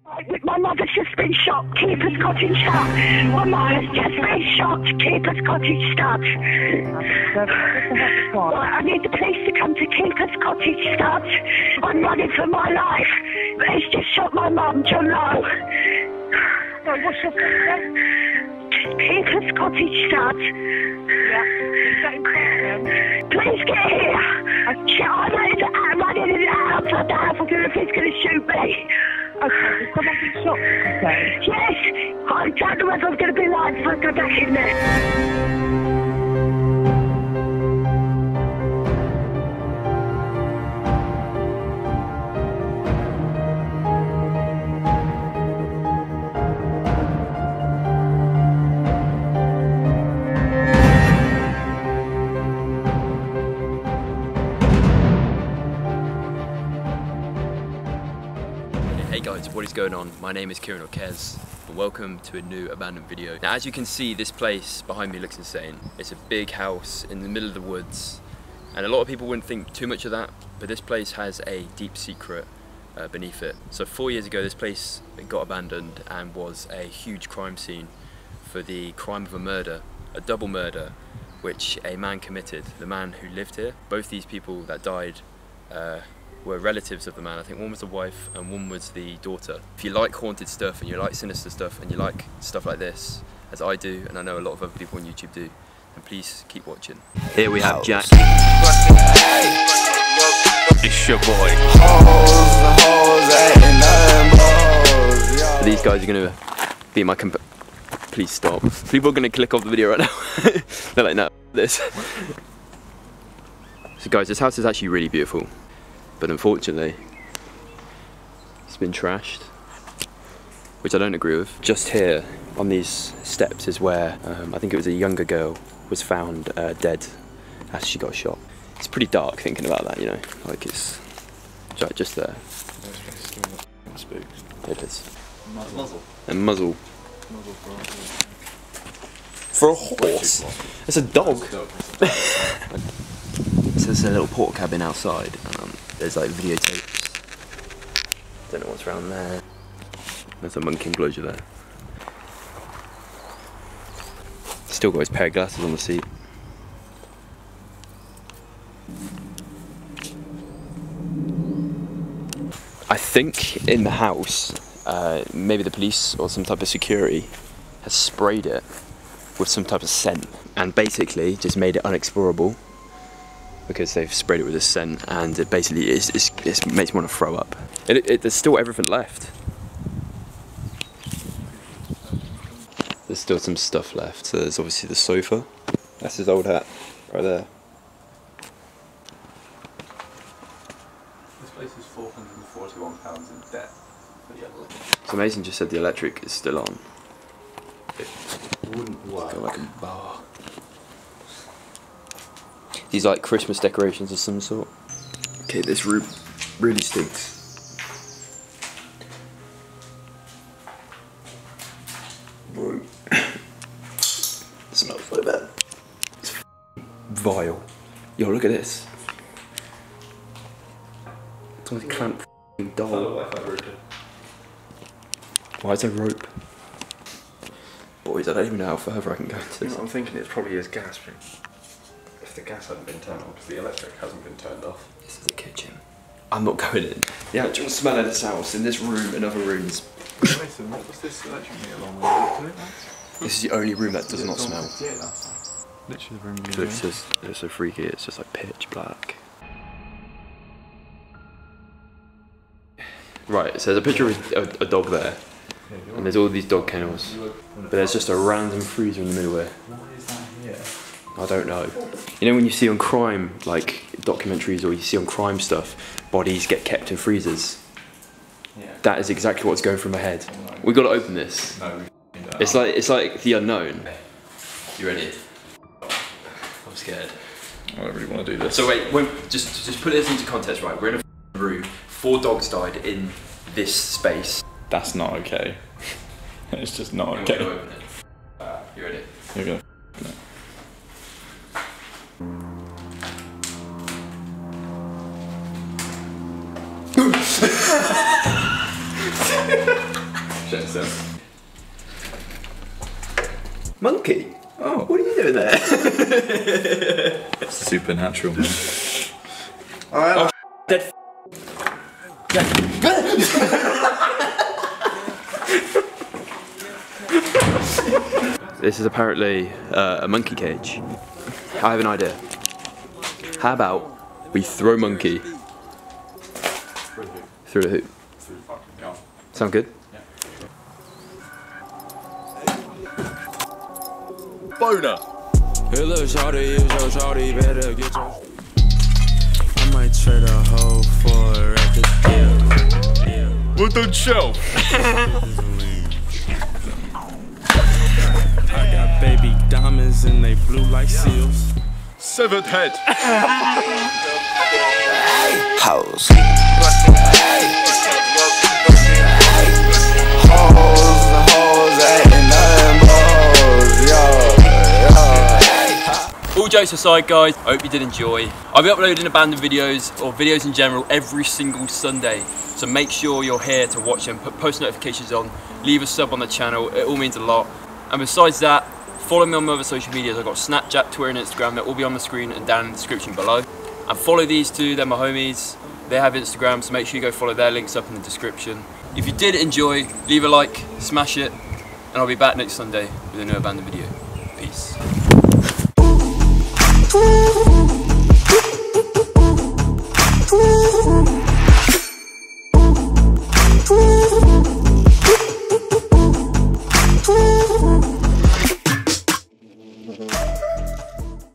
My mother's just been shot, Keeper's Cottage Stud. My mother's just been shot, Keeper's Cottage Stud. Right, I need the police to come to Keeper's Cottage Stud. I'm running for my life. But he's just shot my mum, John Lowe. Right, what's your name? Keeper's Cottage Stud. Yeah, is that in Croydon? Please get here. I'm running in the house. I don't know if he's going to shoot me. Okay, is someone been shot? Okay. Yes! I don't know whether I'm going to be alive if I go back in there. Hey guys, what is going on? My name is Kieran or Kez, and welcome to a new abandoned video. Now as you can see, this place behind me looks insane. It's a big house in the middle of the woods, and a lot of people wouldn't think too much of that, but this place has a deep secret beneath it. So 4 years ago this place got abandoned and was a huge crime scene for the crime of a murder, a double murder, which a man committed, the man who lived here. Both these people that died were relatives of the man. I think one was the wife and one was the daughter. If you like haunted stuff and you like sinister stuff and you like stuff like this, as I do, and I know a lot of other people on YouTube do, then please keep watching. Here we have Jack. It's your boy. So these guys are gonna be my please stop. People are gonna click off the video right now. They're like, no, this. So guys, this house is actually really beautiful, but unfortunately it's been trashed, which I don't agree with. Just here on these steps is where I think it was a younger girl was found dead as she got shot. It's pretty dark thinking about that, you know, like it's just there. It is. Muzzle. And muzzle. For a horse? It's a dog. So there's a little porta cabin outside. There's like videotapes. Don't know what's around there. There's a monkey enclosure there. Still got his pair of glasses on the seat. I think in the house, maybe the police or some type of security has sprayed it with some type of scent and basically just made it unexplorable, because they've sprayed it with a scent, and it basically it makes me want to throw up. There's still everything left. There's still some stuff left. So there's obviously the sofa. That's his old hat, right there. This place is £441 in debt for the other. So Mason just said the electric is still on. It wouldn't work. Got like a bar. These like Christmas decorations of some sort. Okay, this room really stinks. Bro. Smells so bad. It's vile. Yo, look at this. It's like a clamped doll. Why is there rope? Boys, I don't even know how further I can go into this. You know what I'm thinking? It's probably his gas ring. If the gas hadn't been turned on, because the electric hasn't been turned off. This is the kitchen. I'm not going in. The actual smell of this house, in this room and other rooms. Listen, what was this electric meter along with it? This is the only room that does not smell. Yeah, that's literally the room It looks just, it's so freaky, it's just like pitch black. Right, so there's a picture of a dog there, and there's all these dog kennels, but there's just a random freezer in the middle there. What is that here? I don't know. You know when you see on crime, like documentaries, or you see on crime stuff, bodies get kept in freezers? Yeah. That is exactly what's going through my head. We've got to open this. No, It's like the unknown. You ready? I'm scared. I don't really want to do this. So wait, just put this into context, right? We're in a room. 4 dogs died in this space. That's not okay. It's just not okay. We're gonna open it. You ready? Here we go. No. Checks out. Monkey? Oh, what are you doing there? Supernatural. Oh, dead. This is apparently a monkey cage. I have an idea. How about we throw monkey through a hoop? Sound good? Boner! Hey, look, shawty, you so shawty, better get your. I might trade a hoe for a record deal. What the shelf? I got baby diamonds and they blue like seals. Severed head. Hoes. All jokes aside, guys, I hope you did enjoy. I'll be uploading abandoned videos or videos in general every single Sunday, so make sure you're here to watch them, put post notifications on, leave a sub on the channel, it all means a lot. And besides that, follow me on my other social medias. I've got Snapchat, Twitter and Instagram, that will be on the screen and down in the description below. And follow these two, they're my homies, they have Instagram, so make sure you go follow their links up in the description. If you did enjoy, leave a like, smash it, and I'll be back next Sunday with a new abandoned video. Peace.